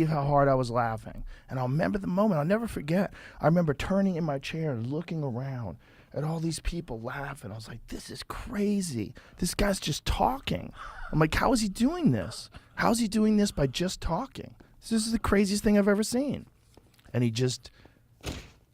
how hard I was laughing. And I'll remember the moment. I'll never forget. I remember turning in my chair and looking around at all these people laughing. I was like, this is crazy. This guy's just talking. I'm like, how is he doing this? How is he doing this by just talking? This is the craziest thing I've ever seen. And he just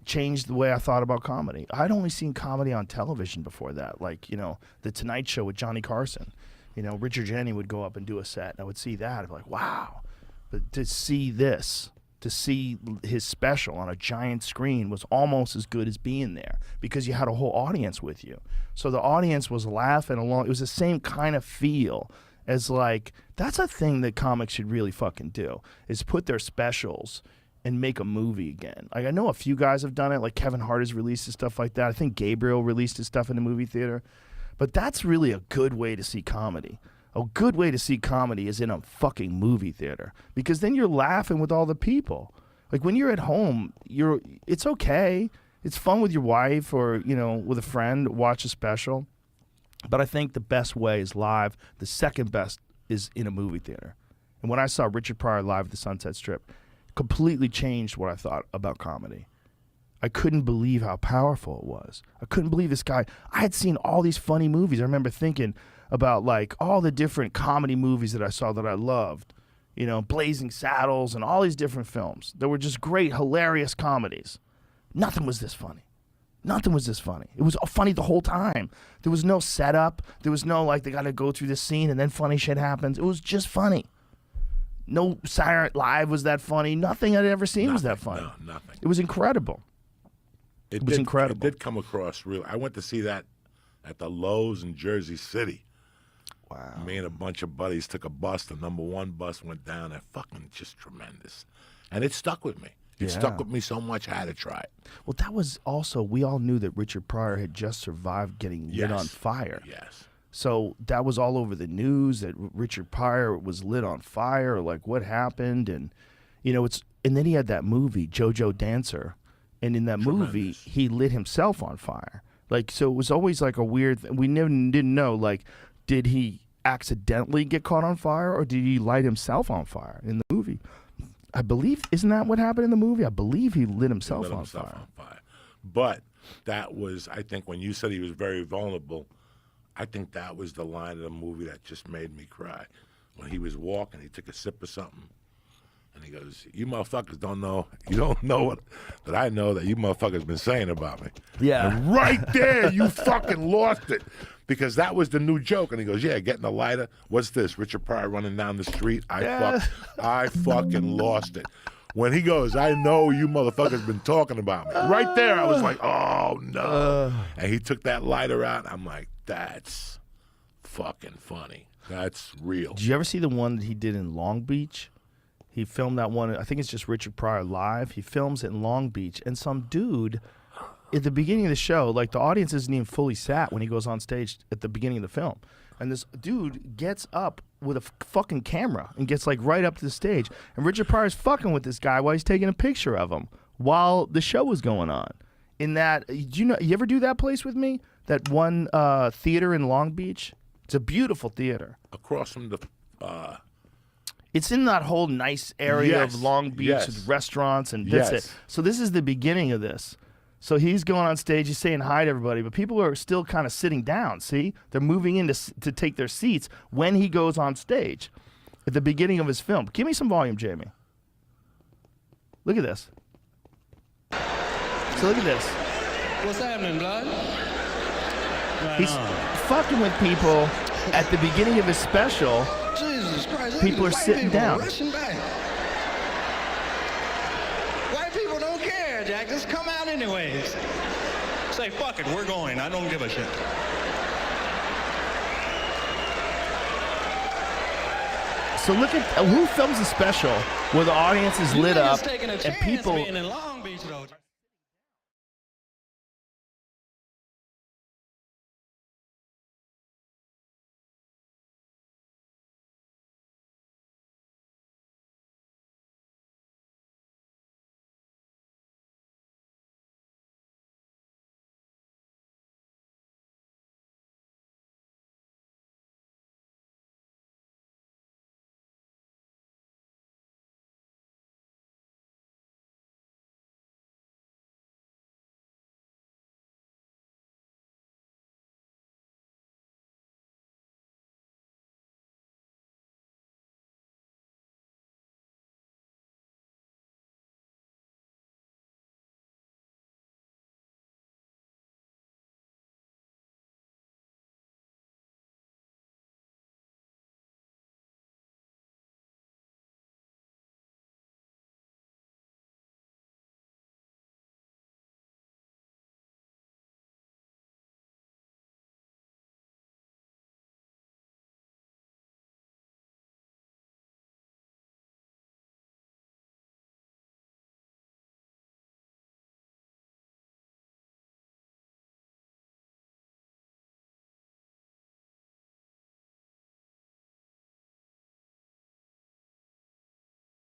changed the way I thought about comedy. I'd only seen comedy on television before that. Like, you know, The Tonight Show with Johnny Carson. You know, Richard Jennings would go up and do a set, and I would see that. I'd be like, wow. But to see this, to see his special on a giant screen was almost as good as being there because you had a whole audience with you. So the audience was laughing along. It was the same kind of feel as like, that's a thing that comics should really fucking do, is put their specials and make a movie again. Like, I know a few guys have done it, like Kevin Hart has released his stuff like that. I think Gabriel released his stuff in the movie theater. But that's really a good way to see comedy. A good way to see comedy is in a fucking movie theater, because then you're laughing with all the people. Like when you're at home, it's okay. It's fun with your wife or, you know, with a friend, watch a special. But I think the best way is live. The second best is in a movie theater. And when I saw Richard Pryor live at the Sunset Strip, completely changed what I thought about comedy. I couldn't believe how powerful it was. I couldn't believe this guy. I had seen all these funny movies. I remember thinking about like all the different comedy movies that I saw that I loved, you know, Blazing Saddles and all these different films. They were just great, hilarious comedies. Nothing was this funny. Nothing was this funny. It was funny the whole time. There was no setup. There was no like they got to go through this scene and then funny shit happens. It was just funny. No Saturday Night Live was that funny. Nothing I'd ever seen was that funny. No, nothing. It was incredible. It was incredible. It did come across real. I went to see that at the Lowe's in Jersey City. Wow. Me and a bunch of buddies took a bus. The #1 bus went down. That fucking just tremendous. And it stuck with me. It stuck with me so much I had to try it. Well, that was also, we all knew that Richard Pryor had just survived getting lit on fire. Yes. So that was all over the news that Richard Pryor was lit on fire, like what happened. And, you know, and then he had that movie, JoJo Dancer. And in that movie, he lit himself on fire. Like, so it was always like a weird thing. We never didn't know, like, did he accidentally get caught on fire or did he light himself on fire in the movie? I believe, isn't that what happened in the movie? I believe he lit himself on fire. But that was, I think, when you said he was very vulnerable, I think that was the line of the movie that just made me cry. When he was walking, he took a sip of something, and he goes, "You motherfuckers don't know. You don't know what that I know that you motherfuckers been saying about me." Yeah. And right there, you fucking lost it. Because that was the new joke. And he goes, yeah, getting a lighter. What's this? Richard Pryor running down the street. I fucking lost it. When he goes, I know you motherfuckers been talking about me. Right there, I was like, oh, no. And he took that lighter out. I'm like, that's fucking funny. That's real. Did you ever see the one that he did in Long Beach? He filmed that one. I think it's just Richard Pryor live. He films it in Long Beach. And some dude, at the beginning of the show, like the audience isn't even fully sat when he goes on stage at the beginning of the film. And this dude gets up with a fucking camera and gets like right up to the stage. And Richard Pryor's fucking with this guy while he's taking a picture of him while the show was going on. In that, you ever do that place with me? That one theater in Long Beach? It's a beautiful theater. Across from the... It's in that whole nice area of Long Beach with restaurants and that's it. So this is the beginning of this. So he's going on stage, he's saying hi to everybody, but people are still kind of sitting down, see? They're moving in to take their seats when he goes on stage at the beginning of his film. Give me some volume, Jamie. Look at this. So look at this. What's happening, blood? He's fucking with people at the beginning of his special. Jesus Christ, people are sitting down. White people don't care, Jack. Just come out anyways. Say, fuck it, we're going. I don't give a shit. So look at who films a special where the audience is lit up and people... being in Long Beach, though.